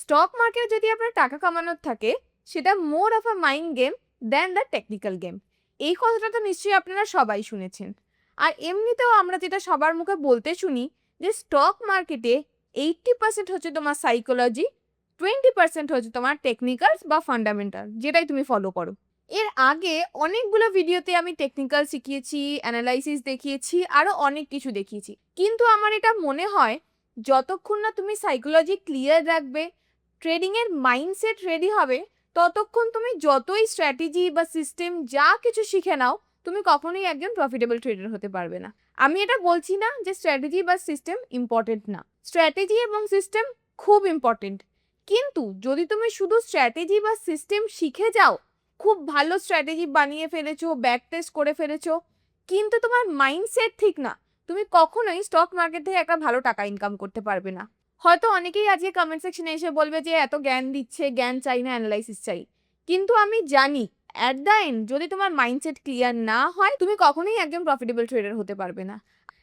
Stock market যদি আপনার টাকা কামানোর থাকে, সেটা more of a mind game than the technical game. এই কথাটা তো নিশ্চয়ই আপনারা সবাই শুনেছেন। আর এমনিতেও আমরা যেটা সবার মুখে বলতে শুনি যে স্টক মার্কেটে 80% হচ্ছে তোমার সাইকোলজি, 20% হচ্ছে তোমার টেকনিক্যালস বা ফান্ডামেন্টাল, যেটাই তুমি ফলো করো। এর আগে অনেকগুলো ভিডিওতে আমি টেকনিক্যাল শিখিয়েছি, অ্যানালাইসিস দেখিয়েছি, আরো অনেক কিছু দেখিয়েছি। কিন্তু আমার এটা মনে হয়, যতক্ষণ না তুমি সাইকোলজি ক্লিয়ার রাখবে, ট্রেডিং এর মাইন্ডসেট রেডি হবে, ততক্ষণ তুমি যতই স্ট্র্যাটেজি বা সিস্টেম যা কিছু শিখে নাও, তুমি কখনোই একজন প্রফিটেবল ট্রেডার হতে পারবে না। আমি এটা বলছি না যে স্ট্র্যাটেজি বা সিস্টেম ইম্পর্টেন্ট না, স্ট্র্যাটেজি এবং সিস্টেম খুব ইম্পর্টেন্ট। কিন্তু যদি তুমি শুধু স্ট্র্যাটেজি বা সিস্টেম শিখে যাও, খুব ভালো স্ট্র্যাটেজি বানিয়ে ফেলেছো, ব্যাক টেস্ট করে ফেলেছো, কিন্তু তোমার মাইন্ডসেট ঠিক না, তুমি কখনোই স্টক মার্কেট থেকে একটা ভালো টাকা ইনকাম করতে পারবে না। হয়তো অনেকেই আজকে কমেন্ট সেকশনে এসে বলবে যে এত জ্ঞান দিচ্ছে, জ্ঞান চাই না, অ্যানালাইসিস চাই। কিন্তু আমি জানি অ্যাট দ্য এন্ড যদি তোমার মাইন্ডসেট ক্লিয়ার না হয়, তুমি কখনোই একজন প্রফিটেবল ট্রেডার হতে পারবে না।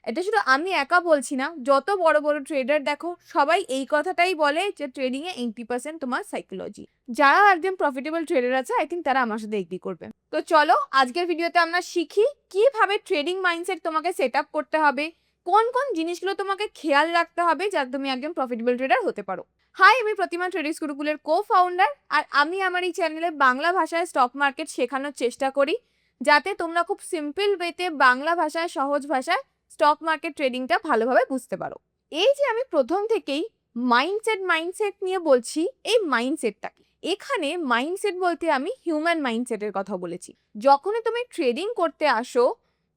এটা শুধু আমি একা বলছি না, যত বড় বড় ট্রেডার দেখো সবাই এই কথাটাই বলে যে ট্রেডিং এ 80% তোমার সাইকোলজি। যারা একজন প্রফিটেবল ট্রেডার আছে, আই থিঙ্ক তারা আমার সাথে এগ্রি করবে। তো চলো আজকের ভিডিওতে আমরা শিখি কিভাবে ট্রেডিং মাইন্ডসেট তোমাকে সেট আপ করতে হবে, কোন কোন জিনিসগুলো তোমাকে খেয়াল রাখতে হবে যাতে তুমি একজন প্রফিটেবল ট্রেডার হতে পারো। হাই, আমি প্রতিমা ট্রেডিংস গুরুকুলের কো ফাউন্ডার, আর আমি আমার এই চ্যানেলে বাংলা ভাষায় স্টক মার্কেট শেখানোর চেষ্টা করি, যাতে তোমরা খুব সিম্পল ওয়েতে বাংলা ভাষায়, সহজ ভাষায় স্টক মার্কেট ট্রেডিংটা ভালোভাবে বুঝতে পারো। এই যে আমি প্রথম থেকেই মাইন্ডসেট নিয়ে বলছি, এই মাইন্ডসেটটা কি? এখানে মাইন্ডসেট বলতে আমি হিউম্যান মাইন্ডসেটের কথা বলেছি। যখনই তুমি ট্রেডিং করতে আসো,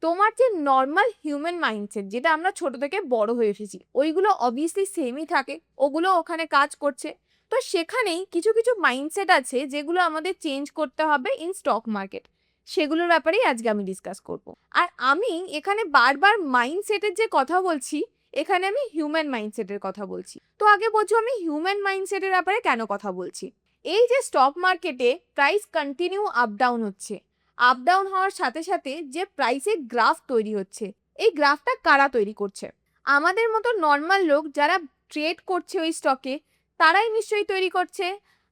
তোমার যে নর্মাল হিউম্যান মাইন্ডসেট, যেটা আমরা ছোট থেকে বড় হয়ে এসেছি, ওইগুলো অবভিয়াসলি সেমই থাকে, ওগুলো ওখানে কাজ করছে। তো সেখানেই কিছু কিছু মাইন্ডসেট আছে যেগুলো আমাদের চেঞ্জ করতে হবে ইন স্টক মার্কেট। সেগুলোর ব্যাপারেই আজকে আমি ডিসকাস করব। আর আমি এখানে বারবার মাইন্ডসেটের যে কথা বলছি, এখানে আমি হিউম্যান মাইন্ডসেটের কথা বলছি। তো আগে বোঝো আমি হিউম্যান মাইন্ডসেটের ব্যাপারে কেন কথা বলছি। এই যে স্টক মার্কেটে প্রাইস কন্টিনিউ আপ ডাউন হচ্ছে, আপ ডাউন হওয়ার সাথে সাথে যে প্রাইসের গ্রাফ তৈরি হচ্ছে, এই গ্রাফটা কারা তৈরি করছে? আমাদের মতো নর্মাল লোক যারা ট্রেড করছে ওই স্টকে, তারাই নিশ্চয়ই তৈরি করছে।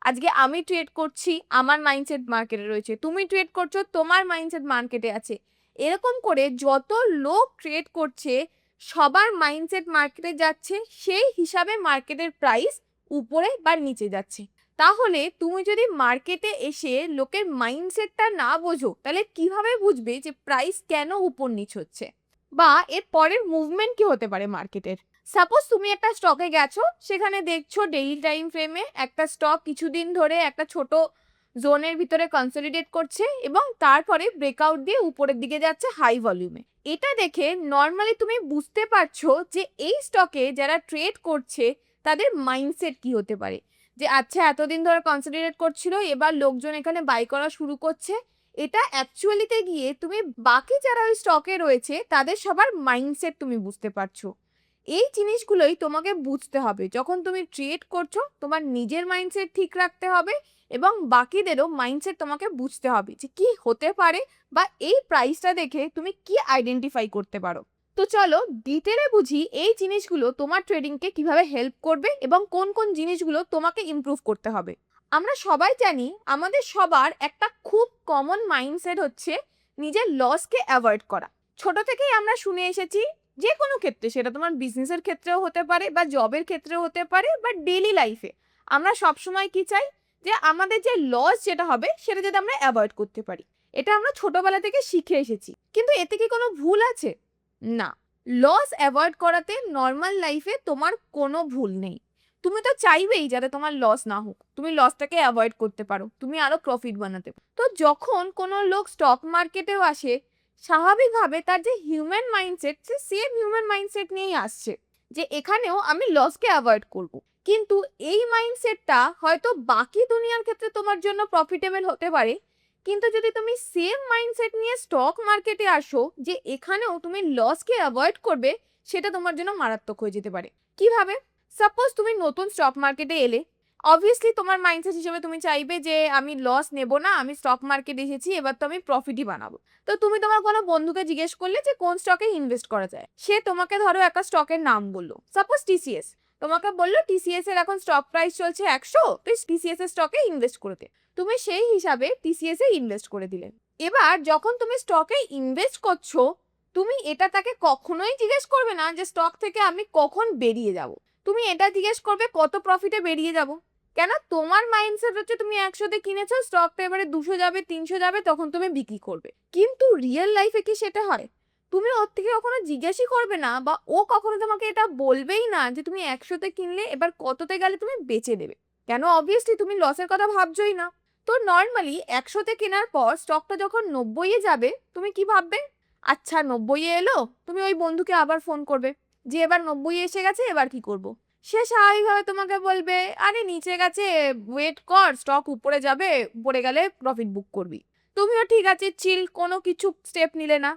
আজকে আমি ট্রেড করছি, আমার মাইন্ডসেট মার্কেটে রয়েছে, তুমি ট্রেড করছো, তোমার মাইন্ডসেট মার্কেটে আছে। এরকম করে যত লোক ট্রেড করছে, সবার মাইন্ডসেট মার্কেটে যাচ্ছে, সেই হিসাবে মার্কেটের প্রাইস উপরে বা নিচে যাচ্ছে। তাহলে তুমি যদি মার্কেটে এসে লোকের মাইন্ডসেটটা না বোঝো, তাহলে কিভাবে বুঝবে যে প্রাইস কেন উপর নিচ হচ্ছে, বা এর পরের মুভমেন্ট কি হতে পারে মার্কেটের? সাপোজ তুমি একটা স্টকে গেছো, সেখানে দেখছো ডেইলি টাইম ফ্রেমে একটা স্টক কিছুদিন ধরে একটা ছোট জোনের ভিতরে কনসলিডেট করছে এবং তারপরে ব্রেকআউট দিয়ে উপরের দিকে যাচ্ছে হাই ভলিউমে। এটা দেখে নর্মালি তুমি বুঝতে পারছো যে এই স্টকে যারা ট্রেড করছে তাদের মাইন্ডসেট কি হতে পারে। যে আচ্ছা, এতদিন ধরে কনসলিডেট করছিল, এবার লোকজন এখানে বাই করা শুরু করছে। এটা অ্যাকচুয়ালিতে গিয়ে তুমি বাকি যারা ওই স্টকে রয়েছে তাদের সবার মাইন্ডসেট তুমি বুঝতে পারছো। এই জিনিসগুলোই তোমাকে বুঝতে হবে যখন তুমি ট্রেড করছো। তোমার নিজের মাইন্ডসেট ঠিক রাখতে হবে এবং বাকিদেরও মাইন্ডসেট তোমাকে বুঝতে হবে যে কি হতে পারে, বা এই প্রাইসটা দেখে তুমি কি আইডেন্টিফাই করতে পারো। তো চলো ডিটেলে বুঝি এই জিনিসগুলো তোমার ট্রেডিংকে কিভাবে হেল্প করবে এবং কোন কোন জিনিসগুলো তোমাকে ইমপ্রুভ করতে হবে। আমরা সবাই জানি আমাদের সবার একটা খুব কমন মাইন্ডসেট হচ্ছে নিজের লসকে অ্যাভয়েড করা। ছোট থেকেই আমরা শুনে এসেছি, যে কোনো ক্ষেত্রে, সেটা তোমার বিজনেসের ক্ষেত্রেও হতে পারে বা জবের ক্ষেত্রেও হতে পারে বা ডেইলি লাইফে, আমরা সবসময় কি চাই যে আমাদের যে লস যেটা হবে সেটা যাতে আমরা অ্যাভয়েড করতে পারি। এটা আমরা ছোটবেলা থেকে শিখে এসেছি, কিন্তু এতে কি কোনো ভুল আছে? না। লস অ্যাভয়েড করাতে নর্মাল লাইফে তোমার কোনো ভুল নেই। তুমি তো চাইবেই যাতে তোমার লস না হোক, তুমি লসটাকে অ্যাভয়েড করতে পারো, তুমি আরো প্রফিট বানাতে পারো। তো যখন কোনো লোক স্টক মার্কেটেও আসে, স্বাভাবিকভাবে তার যে হিউম্যান মাইন্ডসেট, সে সেম হিউম্যান মাইন্ডসেট নিয়েই আসছে যে এখানেও আমি লসকে অ্যাভয়েড করব। কিন্তু এই মাইন্ডসেটটা হয়তো বাকি দুনিয়ার ক্ষেত্রে তোমার জন্য প্রফিটেবল হতে পারে, কিন্তু যদি তুমি সেম মাইন্ডসেট নিয়ে স্টক মার্কেটে আসো যে এখানেও তুমি লসকে অ্যাভয়েড করবে, সেটা তোমার জন্য মারাত্মক হয়ে যেতে পারে। কিভাবে? সাপোজ তুমি নতুন স্টক মার্কেটে এলে, অবভিয়াসলি তোমার মাইন্ডসেট হিসেবে তুমি চাইবে যে আমি লস নেব না, আমি স্টক মার্কেটে এসেছি, এবার তো আমি প্রফিটই বানাবো। তো তুমি তোমার কোনো বন্ধুকে জিজ্ঞেস করলে যে কোন স্টকে ইনভেস্ট করা যায়, সে তোমাকে ধরো একটা স্টকের নাম বললো, সাপোজ টিসিএস। তোমাকে বললো টিসিএস এর এখন স্টক প্রাইস চলছে 100, তুই টিসিএস এর স্টকে ইনভেস্ট করে দে। তুমি সেই হিসাবে টিসিএস এ ইনভেস্ট করে দিলে। এবার যখন তুমি স্টকে ইনভেস্ট করছো, তুমি এটা তাকে কখনোই জিজ্ঞেস করবে না যে স্টক থেকে আমি কখন বেরিয়ে যাব। তুমি এটা জিজ্ঞেস করবে কত প্রফিটে বেরিয়ে যাব। কেন? তোমার মাইন্ডসেট হচ্ছে তুমি 100-তে কিনেছো, স্টকটা এবারে 200 যাবে, 300 যাবে, তখন তুমি বিক্রি করবে। কিন্তু রিয়েল লাইফে কি সেটা হয়? তুমি ওর থেকে কখনো জিজ্ঞেসই করবে না, বা ও কখনো তোমাকে এটা বলবেই না যে তুমি 100-তে কিনলে এবার কততে গেলে তুমি বেচে দেবে। কেন? অবভিয়াসলি তুমি লসের কথা ভাবছোই না। তো নর্মালি 100-তে কেনার পর স্টকটা যখন 90-এ যাবে, তুমি কি ভাববে? আচ্ছা 90-এ এলো, তুমি ওই বন্ধুকে আবার ফোন করবে যে এবার 90-এ এসে গেছে, এবার কি করব। সে স্বাভাবিকভাবে তোমাকে বলবে আরে নিচে গেছে, ওয়েট কর, স্টক উপরে যাবে, উপরে গেলে প্রফিট বুক করবি। তুমিও ঠিক আছে চিল, কোনো কিছু স্টেপ নিলে না।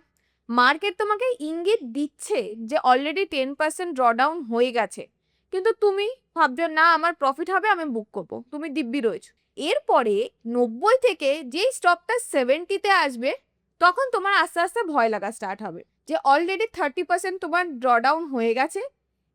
মার্কেট তোমাকে ইঙ্গিত দিচ্ছে যে অলরেডি 10% ড্রডাউন হয়ে গেছে, কিন্তু তুমি ভাবছো না আমার প্রফিট হবে, আমি বুক করবো, তুমি দিব্যি রয়েছো। এরপরে 90 থেকে যেই স্টকটা 70-তে আসবে, তখন তোমার আস্তে আস্তে ভয় লাগা স্টার্ট হবে যে অলরেডি 30% তোমার ড্রডাউন হয়ে গেছে,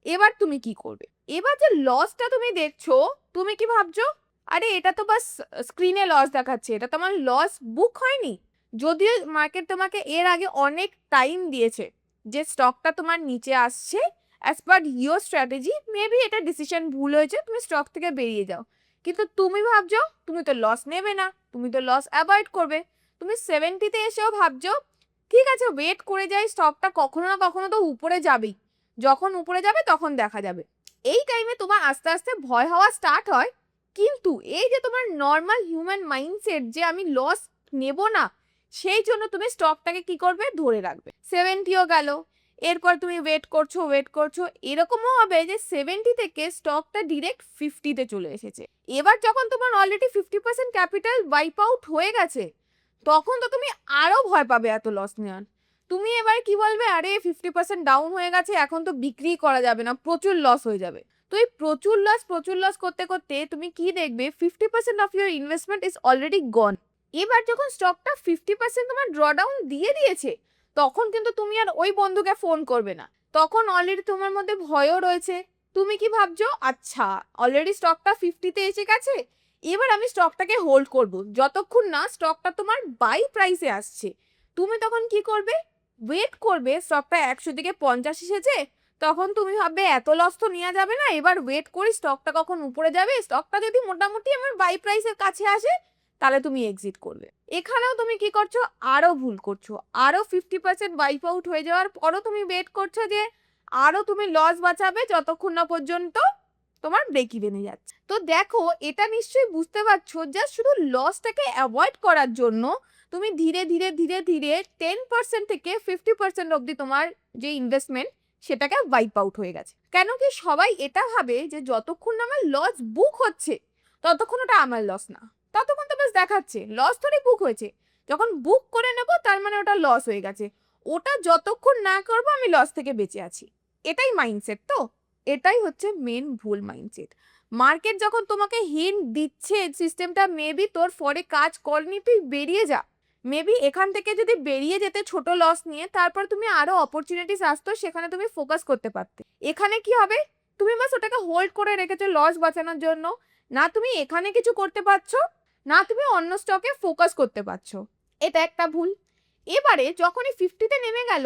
এবার তুমি কি করবে। এবার যে লসটা তুমি দেখছো, তুমি কি ভাবছো আরে এটা তো বাস স্ক্রিনে লস দেখাচ্ছে, এটা তো আমার লস বুক হয়নি। যদিও মার্কেট তোমাকে এর আগে অনেক টাইম দিয়েছে যে স্টকটা তোমার নিচে আসছে, as per your strategy maybe এটা ডিসিশন ভুল হয়েছে, তুমি স্টক থেকে বেরিয়ে যাও। কিন্তু তুমি ভাবছো তুমি তো লস নেবে না, তুমি তো লস অ্যাভয়েড করবে। তুমি 70-তে এসেও ভাবছো ঠিক আছে ওয়েট করে যাই, স্টকটা কখনো না কখনো তো উপরে যাবেই, যখন উপরে যাবে তখন দেখা যাবে। এই টাইমে তোমার আস্তে আস্তে ভয় হওয়া স্টার্ট হয়। কিন্তু এই যে তোমার নর্মাল হিউম্যান মাইন্ডসেট যে আমি লস নেব না, সেই জন্য তুমি স্টকটাকে কি করবে, ধরে রাখবে। 70ও গেল, এরপর তুমি ওয়েট করছো, এরকমও হবে যে 70 থেকে স্টকটা ডিরেক্ট 50-তে চলে এসেছে। এবার যখন তোমার অলরেডি 50% ক্যাপিটাল ওয়াইপ আউট হয়ে গেছে, তখন তো তুমি আরো ভয় পাবে এত লস নেওয়ার। তুমি এবার কি বলবে আরে 50% ডাউন হয়ে গেছে, এখন তো বিক্রি করা যাবে না, প্রচুর লস হয়ে যাবে। তো এই প্রচুর লস করতে করতে তুমি কি দেখবে 50% of your investment is already গন। এবার যখন স্টকটা 50% তোমার ড্রডাউন দিয়ে দিয়েছে, তখন কিন্তু তুমি আর ওই বন্ধুকে ফোন করবে না, তখন অলরেডি তোমার মধ্যে ভয়ও রয়েছে। তুমি কি ভাবছো আচ্ছা অলরেডি স্টকটা 50-তে এসে গেছে, এবার আমি স্টকটাকে হোল্ড করব যতক্ষণ না স্টকটা তোমার বাই প্রাইসে আসছে। তুমি তখন কি করবে, ওয়েট করবে স্টকটা 100 থেকে 50 এসেছে, তখন তুমি ভাববে এত লস তো নেওয়া যাবে না, এবার ওয়েট করি স্টকটা কখন উপরে যাবে, স্টকটা যদি মোটামুটি আমার বাই প্রাইসের কাছে আসে তাহলে তুমি এক্সিট করবে। এখানেও তুমি কি করছো, আরো ভুল করছো। আরো 50% ওয়াইপ আউট হয়ে যাওয়ার পরও তুমি ওয়েট করছো যে আরো তুমি লস বাঁচাবে যতক্ষণ না পর্যন্ত তোমার ব্রেক ইভেনে যাচ্ছে। তো দেখো এটা নিশ্চয়ই বুঝতে পারছো, জাস্ট শুধু লসটাকে অ্যাভয়েড করার জন্য তুমি ধীরে ধীরে 10% থেকে 50% অবধি তোমার যে ইনভেস্টমেন্ট সেটাকে ওয়াইপ আউট হয়ে গেছে। কেন কি সবাই এটা ভাবে যে যতক্ষণ না আমার লস বুক হচ্ছে ততক্ষণ ওটা আমার লস না, ততক্ষণ তো বেশ দেখাচ্ছে লস ধরে বুক হয়েছে, যখন বুক করে নেবো তার মানে ওটা লস হয়ে গেছে, ওটা যতক্ষণ না করবো আমি লস থেকে বেঁচে আছি। এটাই মাইন্ডসেট। তো এটাই হচ্ছে মেন ভুল মাইন্ডসেট। মার্কেট যখন তোমাকে হিন্ট দিচ্ছে সিস্টেমটা মেবি তোর ফরে কাজ করেনি, তুই বেরিয়ে যা, মেবি এখান থেকে যদি বেরিয়ে যেতে ছোট লস নিয়ে, তারপর তুমি আরো অপরচুনিটিস আসতো, সেখানে তুমি ফোকাস করতে পারতে। এখানে কি হবে, তুমি বাস ওটাকে হোল্ড করে রেখেছো লস বাঁচানোর জন্য, না তুমি এখানে কিছু করতে পারছো, না তুমি অন্য স্টকে ফোকাস করতে পারছো। এটা একটা ভুল। এবারে যখনই 50-তে নেমে গেল,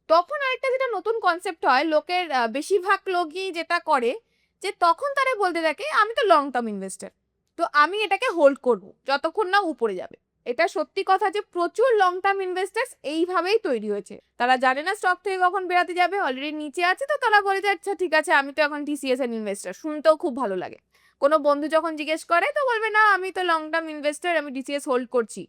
তখন আরেকটা যেটা নতুন কনসেপ্ট হয় লোকের, বেশিরভাগ লোকই যেটা করে যে তখন তারা বলতে থাকে আমি তো লং টার্ম ইনভেস্টার, তো আমি এটাকে হোল্ড করব যতক্ষণ না উপরে যাবে। এটা সত্যি কথা যে প্রচুর লং টার্ম ইনভেস্টার্স এইভাবেই তৈরি হয়েছে। তারা জানে না স্টক থেকে কখন বেরাতে যাবে, অলরেডি নিচে আছে, তো তারা বলে যে আচ্ছা ঠিক আছে আমি তো এখন টিসিএস এর ইনভেস্টার, শুনতেও খুব ভালো লাগে। কোনো বন্ধু যখন জিজ্ঞেস করে তো বলবে না আমি তো লং টার্ম ইনভেস্টার, আমি টিসিএস হোল্ড করছি।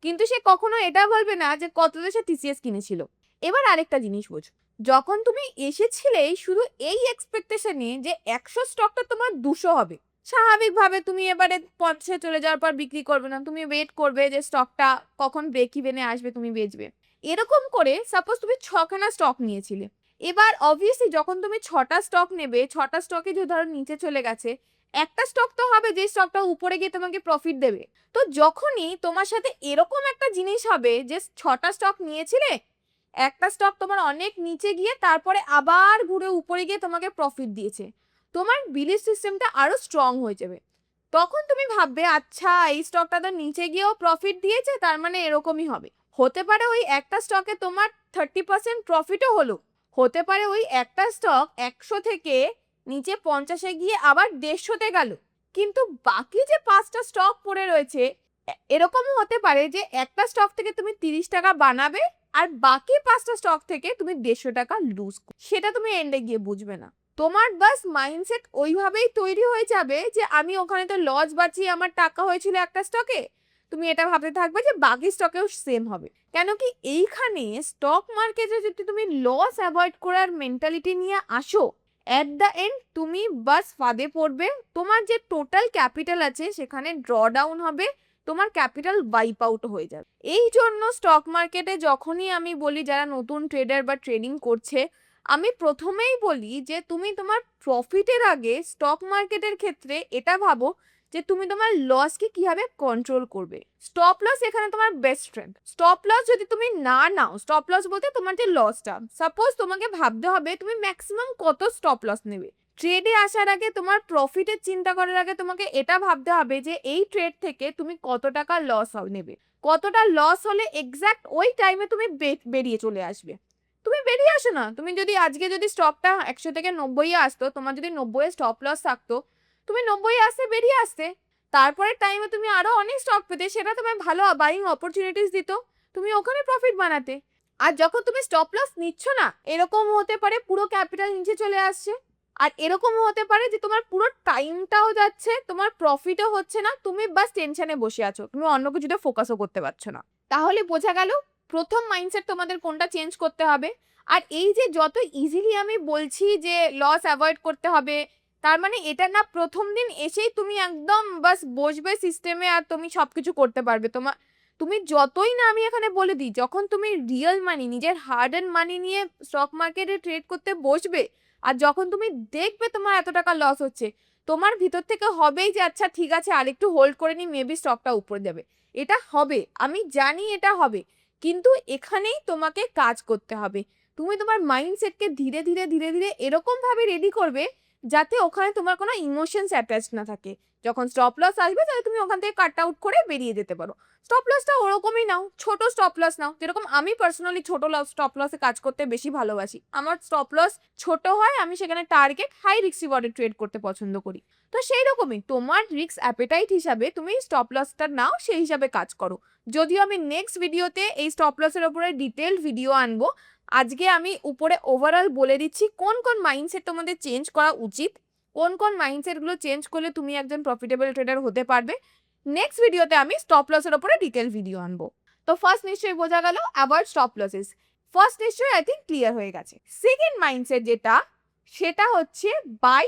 কিন্তু সে কখনো এটা বলবে না যে কততে সে টিসিএস কিনেছিল। এবার আরেকটা জিনিস বোঝো, যখন তুমি এসেছিলে শুধু এই এক্সপেকটেশনে যে 100 স্টকটা তোমার 200 হবে, স্বাভাবিকভাবে তুমি এবারে 50 চলে যাওয়ার পর বিক্রি করবে না, তুমি ওয়েট করবে যে স্টকটা কখন ব্রেক ইভেনে আসবে তুমি বেচবে। এরকম করে সাপোজ তুমি 6খানা স্টক নিয়েছিলে, এবার অবভিয়াসলি যখন তুমি 6টা স্টক নেবে, 6টা স্টকে যদি ধরো নিচে চলে গেছে, একটা স্টক তো হবে যে স্টকটা উপরে গিয়ে তোমাকে প্রফিট দেবে। তো যখনই তোমার সাথে এরকম একটা জিনিস হবে যে 6টা স্টক নিয়েছিলে, একটা স্টক তোমার অনেক নিচে গিয়ে তারপরে আবার ঘুরে উপরে গিয়ে তোমাকে প্রফিট দিয়েছে, তোমার বিলিভ সিস্টেমটা আরো স্ট্রং হয়ে যাবে। তখন তুমি ভাববে আচ্ছা এই স্টকটা তো নিচে গিয়েও প্রফিট দিয়েছে, তার মানে এরকমই হবে। হতে পারে ওই একটা স্টকে তোমার 30% প্রফিটও হলো, হতে পারে ওই একটা স্টক 100 থেকে নিচে 50-এ গিয়ে আবার 150-তে গেল, কিন্তু বাকি যে 5টা স্টক পড়ে রয়েছে এরকমও হতে পারে যে একটা স্টক থেকে তুমি 30 টাকা বানাবে আর বাকি 5টা স্টক থেকে তুমি 150 টাকা লুজ, সেটা তুমি এন্ডে গিয়ে বুঝবে না। তোমার বাস মাইন্ডসেট ওইভাবেই তৈরি হয়ে যাবে যে আমি ওখানে তো লস বাঁচিয়ে আমার টাকা হয়েছিল একটা স্টকে, তুমি এটা ভাবতে থাকবে যে বাকি স্টকেও সেম হবে। কেন কি এইখানে স্টক মার্কেটে যদি তুমি লস অ্যাভয়েড করার মেন্টালিটি নিয়ে আসো, অ্যাট দ্য এন্ড তুমি বাস ফাঁদে পড়বে, তোমার যে টোটাল ক্যাপিটাল আছে সেখানে ড্র ডাউন হবে, তোমার ক্যাপিটাল ওয়াইপ আউট হয়ে যাবে। এই জন্য স্টক মার্কেটে যখনই আমি বলি যারা নতুন ট্রেডার বা ট্রেডিং করছে, আমি প্রথমেই বলি যে তুমি তোমার প্রফিটের আগে স্টক মার্কেটের ক্ষেত্রে এটা ভাবো যে তুমি তোমার লসকে কিভাবে কন্ট্রোল করবে। স্টপ লস এখানে তোমার বেস্ট ফ্রেন্ড। স্টপ লস যদি তুমি না নাও, স্টপ লস বলতে তোমার যে লসটা, সাপোজ তোমাকে ভাবতে হবে তুমি ম্যাক্সিমাম কত স্টপ লস নেবে। ট্রেডে আসার আগে তোমার প্রফিটের চিন্তা করার আগে তোমাকে এটা ভাবতে হবে যে এই ট্রেড থেকে তুমি কত টাকা লস নেবে, কতটা লস হলে এক্স্যাক্ট ওই টাইমে তুমি বেরিয়ে চলে আসবে। তুমি বেরিয়ে আসো না, তুমি যদি আজকে যদি স্টকটা 100 থেকে 90-এ আসতো, তোমার যদি 90-এ স্টপ লস থাকতো, তুমি 90-এ আসতে বেরিয়ে আসতে, তারপরে টাইমে তুমি আরো অনেক স্টক পেতে, সেটা তোমার ভালো বাইং অপরচুনিটিস দিত, তুমি ওখানে প্রফিট বানাতে। আর যখন তুমি স্টপ লস নিচ্ছ না, এরকম হতে পারে পুরো ক্যাপিটাল নিচে চলে আসছে, আর এরকম হতে পারে যে তোমার পুরো টাইমটাও যাচ্ছে, তোমার প্রফিটও হচ্ছে না, তুমি বাস টেনশনে বসে আছো, তুমি অন্য কিছুতে ফোকাসও করতে পারছো না। তাহলে বোঝা গেল প্রথম মাইন্ডসেট তোমাদের কোনটা চেঞ্জ করতে হবে। আর এই যে যত ইজিলি আমি বলছি যে লস অ্যাভয়েড করতে হবে, তার মানে এটা না প্রথম দিন এসেই তুমি একদম বাস বসবে সিস্টেমে আর তুমি সবকিছু করতে পারবে। তুমি যতই না আমি এখানে বলে দিই, যখন তুমি রিয়েল মানি, নিজের হার্ড এন্ড মানি নিয়ে স্টক মার্কেটে ট্রেড করতে বসবে, আর যখন তুমি দেখবে তোমার এত টাকা লস হচ্ছে, তোমার ভিতর থেকে হবেই যে আচ্ছা ঠিক আছে আরেকটু হোল্ড করে নি, মেবি স্টকটা উপরে যাবে। এটা হবে, আমি জানি এটা হবে, কিন্তু এখানেই তোমাকে কাজ করতে হবে। তুমি তোমার মাইন্ডসেটকে ধীরে ধীরে ধীরে ধীরে এরকম ভাবে রেডি করবে যাতে ওখানে তোমার কোনো ইমোশনস অ্যাটাচ না থাকে। যখন স্টপ লস আসবে তাহলে তুমি ওখান থেকে কাট আউট করে বেরিয়ে যেতে পারো। স্টপ লসটা ওরকমই নাও, ছোট স্টপ লস নাও, যেরকম আমি পার্সোনালি ছোট স্টপ লসে কাজ করতে বেশি ভালোবাসি। আমার স্টপ লস ছোট হয়, আমি সেখানে টার্গেট হাই রিস্ক রিওয়ার্ডে ট্রেড করতে পছন্দ করি। তো সেই রকমই তোমার রিস্ক অ্যাপেটাইট হিসাবে তুমি স্টপ লসটা নাও, সেই হিসাবে কাজ করো। যদিও আমি নেক্সট ভিডিওতে এই স্টপ লসের উপরে ডিটেলড ভিডিও আনবো, আজকে আমি উপরে ওভারঅল বলে দিচ্ছি কোন কোন মাইন্ডসেট তোমাদের চেঞ্জ করা উচিত, কোন কোন মাইন্ডসেটগুলো চেঞ্জ করলে তুমি একজন প্রফিটেবল ট্রেডার হতে পারবে। নেক্সট ভিডিওতে আমি স্টপ লসের উপরে ডিটেল ভিডিও আনবো। তো ফার্স্ট নিশ্চয়ই বোঝা গেল অ্যাভয়েড স্টপ লসেস, ফার্স্ট নিশ্চয়ই আই থিঙ্ক ক্লিয়ার হয়ে গেছে। সেকেন্ড মাইন্ডসেট যেটা, সেটা হচ্ছে বাই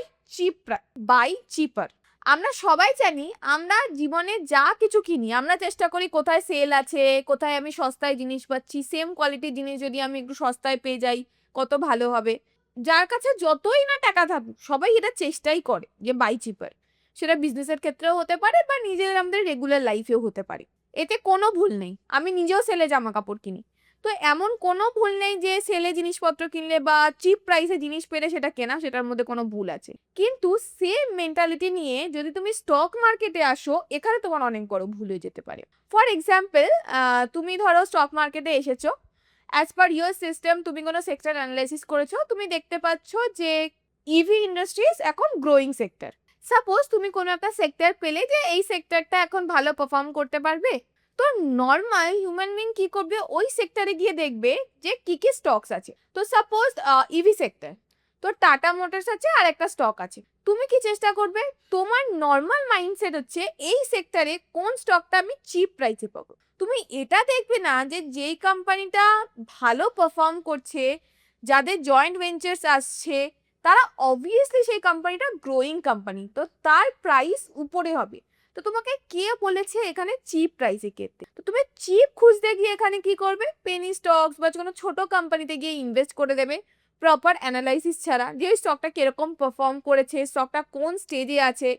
চিপার। আমরা সবাই জানি আমরা জীবনে যা কিছু কিনি আমরা চেষ্টা করি কোথায় সেল আছে, কোথায় আমি সস্তায় জিনিস পাচ্ছি, সেম কোয়ালিটির জিনিস যদি আমি একটু সস্তায় পেয়ে যাই কত ভালো হবে। যার কাছে যতই না টাকা থাকুক সবাই এটা চেষ্টাই করে যে বাই চিপার। সেটা বিজনেসের ক্ষেত্রেও হতে পারে বা নিজের আমাদের রেগুলার লাইফেও হতে পারে, এতে কোনো ভুল নেই। আমি নিজেও সেলে জামা কাপড় কিনি, তো এমন কোনো ভুল নেই যে সেলে জিনিসপত্র কিনলে বা চিপ প্রাইসে জিনিস পেলে সেটা কেনা, সেটার মধ্যে কোনো ভুল আছে। কিন্তু সেম মেন্টালিটি নিয়ে যদি তুমি স্টক মার্কেটে আসো, এখানে তোমার অনেক বড় ভুল হয়ে যেতে পারে। ফর এক্সাম্পল, তুমি ধরো স্টক মার্কেটে এসেছো, অ্যাজ পার ইউর সিস্টেম তুমি কোনো সেক্টর অ্যানালাইসিস করেছো, তুমি দেখতে পাচ্ছ যে ইভি ইন্ডাস্ট্রিজ এখন গ্রোয়িং সেক্টর। সাপোজ তুমি কোনো একটা সেক্টর পেলে যে এই সেক্টরটা এখন ভালো পারফর্ম করতে পারবে, তো নর্মাল হিউম্যান বিং কি করবে, ওই সেক্টরে গিয়ে দেখবে যে কি কি স্টকস আছে। তো সাপোজ ইভি সেক্টর, তো টাটা মোটরস আছে আর একটা স্টক আছে, তুমি কি চেষ্টা করবে, তোমার নর্মাল মাইন্ডসেট হচ্ছে এই সেক্টরে কোন স্টকটা আমি চিপ প্রাইসে পাবো। তুমি এটা দেখবে না যে যেই কোম্পানিটা ভালো পারফর্ম করছে, যাদের জয়েন্ট ভেঞ্চার্স আসছে, তারা অবভিয়াসলি সেই কোম্পানিটা গ্রোয়িং কোম্পানি, তো তার প্রাইস উপরে হবে। তো তোমাকে কে বলেছে এখানে চিপ প্রাইসে কিনতে? তো তুমি চিপ খুঁজতে গিয়ে এখানে কি করবে, পেনি স্টকস বা কোনো ছোট কোম্পানিতে গিয়ে ইনভেস্ট করে দেবে প্রপার অ্যানালাইসিস ছাড়া, যে ওই স্টকটা কিরকম পারফর্ম করেছে, স্টকটা কোন স্টেজে আছে।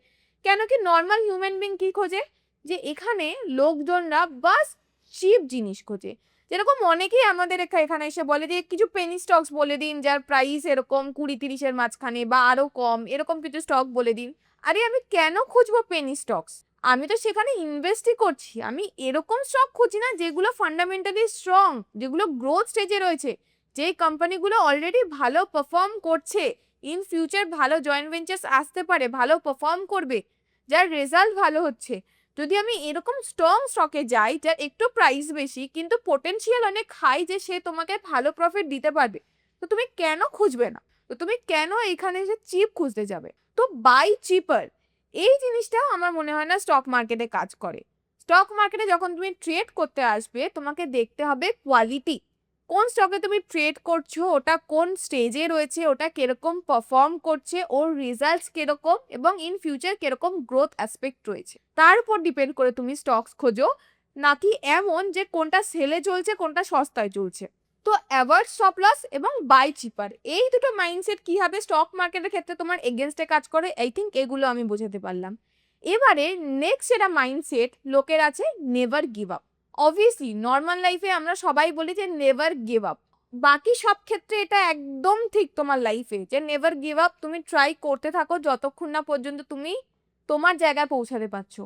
কেন কি নর্মাল হিউম্যান বিং কি খোঁজে, যে এখানে লোকজনরা বাস চিপ জিনিস খোঁজে। যেরকম অনেকেই আমাদের এখানে এসে বলে যে কিছু পেনি স্টকস বলে দিন যার প্রাইস এরকম 20-30 এর মাঝখানে বা আরো কম, এরকম কিছু স্টক বলে দিন। আরে আমি কেন খুঁজবো পেনি স্টকস? আমি তো সেখানে ইনভেস্টই করছি। আমি এরকম স্টক খুঁজি না যেগুলো ফান্ডামেন্টালি স্ট্রং, যেগুলো গ্রোথ স্টেজে রয়েছে, যেই কোম্পানিগুলো অলরেডি ভালো পারফর্ম করছে, ইন ফিউচার ভালো জয়েন্ট ভেঞ্চার্স আসতে পারে, ভালো পারফর্ম করবে, যার রেজাল্ট ভালো হচ্ছে। যদি আমি এরকম স্ট্রং স্টকে যাই যার একটু প্রাইস বেশি কিন্তু পোটেনশিয়াল অনেক হাই যে সে তোমাকে ভালো প্রফিট দিতে পারবে, তো তুমি কেন খুঁজবে না? তো তুমি কেন এখানে এসে চিপ খুঁজতে যাবে? তো বাই চিপার, এই জিনিসটা আমার মনে হয় না স্টক মার্কেটে কাজ করে। স্টক মার্কেটে যখন তুমি ট্রেড করতে আসবে তোমাকে দেখতে হবে কোয়ালিটি। কোন স্টকে তুমি ট্রেড করছো, ওটা কোন স্টেজে রয়েছে, ওটা কিরকম পারফর্ম করছে, ওর রেজাল্টস কিরকম এবং ইন ফিউচার কিরকম গ্রোথ অ্যাসপেক্ট রয়েছে, তার উপর ডিপেন্ড করে তুমি স্টকস খোঁজো। নাকি এমন যে কোনটা সেলে চলছে কোনটা সস্তায় চলছে। তো অ্যাভয়েড স্টপ লস এবং বাই চিপার, এই দুটো মাইন্ডসেট কিভাবে স্টক মার্কেটের ক্ষেত্রে তোমার এগেনস্টে কাজ করে, আই থিঙ্ক এগুলো আমি বোঝাতে পারলাম। এবারে নেক্সট যেটা মাইন্ডসেট লোকের আছে, never give up. Obviously normal লাইফে আমরা সবাই বলি যে নেভার গিভ আপ। বাকি সব ক্ষেত্রে এটা একদম ঠিক তোমার লাইফে যে নেভার গিভ আপ, তুমি ট্রাই করতে থাকো যতক্ষণ না পর্যন্ত তুমি তোমার জায়গায় পৌঁছাতে পারছো।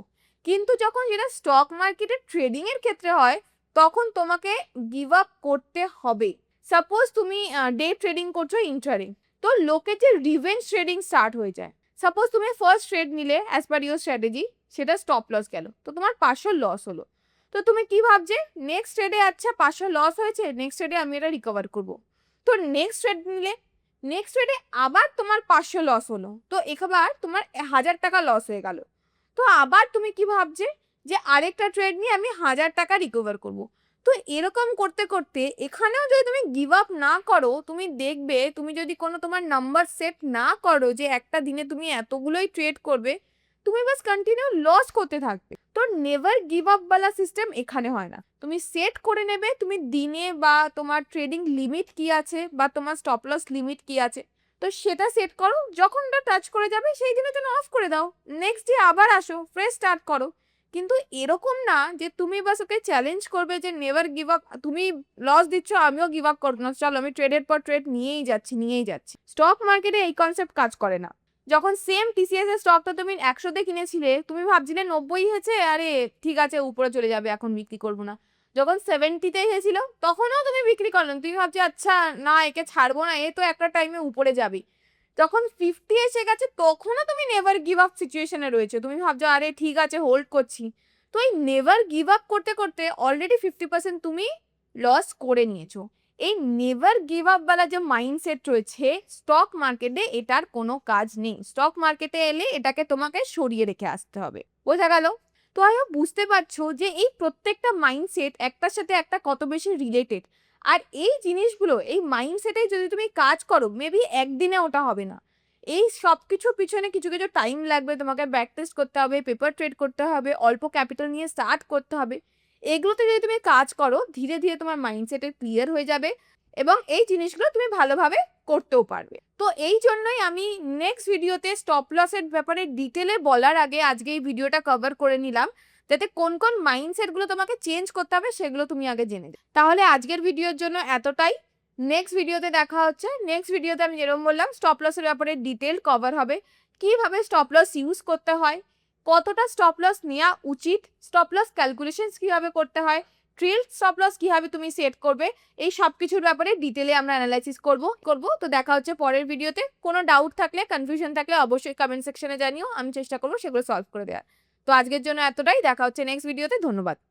কিন্তু যখন যেটা স্টক মার্কেটের ট্রেডিং এর ক্ষেত্রে হয় তখন তোমাকে গিভ আপ করতে হবে। সাপোজ তুমি ডে ট্রেডিং করছো, ইন্ট্রাডে, তো লোকের যে রিভেঞ্জ ট্রেডিং স্টার্ট হয়ে যায়। সাপোজ তুমি ফার্স্ট ট্রেড নিলে অ্যাজ পার ইউর স্ট্র্যাটেজি, সেটা স্টপ লস গেল, তো তোমার 500 লস হলো। তো তুমি কি ভাবছে, নেক্সট ট্রেডে আচ্ছা 500 লস হয়েছে, নেক্সট ট্রেডে আমি এটা রিকভার করবো। তো নেক্সট ট্রেড নিলে, নেক্সট ট্রেডে আবার তোমার 500 লস হলো, তো এবার তোমার 1000 টাকা লস হয়ে গেল। তো আবার তুমি কি ভাবছে যে আরেকটা ট্রেড নিয়ে আমি 1000 টাকা রিকভার করব। তো এরকম করতে করতে এখানেও যদি তুমি গিভ আপ না করো, তুমি দেখবে তুমি যদি কোনো তোমার নাম্বার সেট না করো যে একটা দিনে তুমি এতগুলোই ট্রেড করবে, তুমি বাস কন্টিনিউ লস করতে থাকবে। তো নেভার গিভ আপ বালা সিস্টেম এখানে হয় না। তুমি সেট করে নেবে তুমি দিনে বা তোমার ট্রেডিং লিমিট কি আছে বা তোমার স্টপ লস লিমিট কি আছে, তো সেটা সেট করো। যখন ওটা টাচ করে যাবে সেই দিনের জন্য অফ করে দাও, নেক্সট ডে আবার আসো, ফ্রেশ স্টার্ট করো। কিন্তু এরকম না যে তুমি বাস ওকে চ্যালেঞ্জ করবে যে নেভার গিভ আপ, তুমি লস দিচ্ছ আমিও গিভ আপ করবো না, চলো আমি ট্রেডের পর ট্রেড নিয়েই যাচ্ছি। স্টক মার্কেটে এই কনসেপ্ট কাজ করে না। যখন সেম টিসিএস এর স্টকটা তুমি 100-তে কিনেছিলে, তুমি ভাবছিলে 90 হয়েছে, আরে ঠিক আছে উপরে চলে যাবে এখন বিক্রি করবো না। যখন 70-তে এসেছিল তখনও তুমি বিক্রি করলে, তুমি ভাবছো আচ্ছা না একে ছাড়বো না, এ তো একটা টাইমে উপরে যাবে। যখন 50 এসে গেছে তখনও তুমি নেভার গিভ আপ সিচুয়েশনে রয়েছে, তুমি ভাবছো আরে ঠিক আছে হোল্ড করছি। তো এই নেভার গিভ আপ করতে করতে অলরেডি 50% তুমি লস করে নিয়েছো। এই নেভার গিভ আপ বালা যে মাইন্ডসেট রয়েছে স্টক মার্কেটে, এটার কোনো কাজ নেই। স্টক মার্কেটে এলে এটাকে তোমাকে সরিয়ে রেখে আসতে হবে। বোঝা গেল? তো আমিও বুঝতে পারছো যে এই প্রত্যেকটা মাইন্ডসেট একটার সাথে একটা কত বেশি রিলেটেড। আর এই জিনিসগুলো এই মাইন্ডসেটে যদি তুমি কাজ করো মেবি একদিনে ওটা হবে না। এই সব কিছুর পিছনে কিছু কিছু টাইম লাগবে, তোমাকে ব্যাক টেস্ট করতে হবে, পেপার ট্রেড করতে হবে, অল্প ক্যাপিটাল নিয়ে স্টার্ট করতে হবে। এগুলোতে যদি তুমি কাজ করো ধীরে ধীরে তোমার মাইন্ডসেটে ক্লিয়ার হয়ে যাবে এবং এই জিনিসগুলো তুমি ভালোভাবে করতেও পারবে। তো এই জন্যই আমি নেক্সট ভিডিওতে স্টপ লসের ব্যাপারে ডিটেলে বলার আগে আজকে এই ভিডিওটা কভার করে নিলাম, যাতে কোন কোন মাইন্ডসেটগুলো তোমাকে চেঞ্জ করতে হবে সেগুলো তুমি আগে জেনে যাও। তাহলে আজকের ভিডিওর জন্য এতটাই। নেক্সট ভিডিওতে দেখা হচ্ছে। নেক্সট ভিডিওতে আমি যেরকম বললাম স্টপ লসের ব্যাপারে ডিটেল কভার হবে, কিভাবে স্টপ লস ইউজ করতে হয়, কতটা স্টপ লস নেওয়া উচিত, স্টপ লস ক্যালকুলেশনস কিভাবে করতে হয়, ট্রিল্ড স্টপ লস কিভাবে তুমি সেট করবে, এই সব কিছুর ব্যাপারে ডিটেলে আমরা অ্যানালাইসিস করব। তো দেখা হচ্ছে পরের ভিডিওতে। কোনো ডাউট থাকলে কনফিউশন থাকলে অবশ্যই কমেন্ট সেকশনে জানিও, আমি চেষ্টা করবো সেগুলো সলভ করে দেওয়ার। তো আজকের জন্য এতটাই, দেখা হচ্ছে নেক্সট ভিডিওতে। ধন্যবাদ।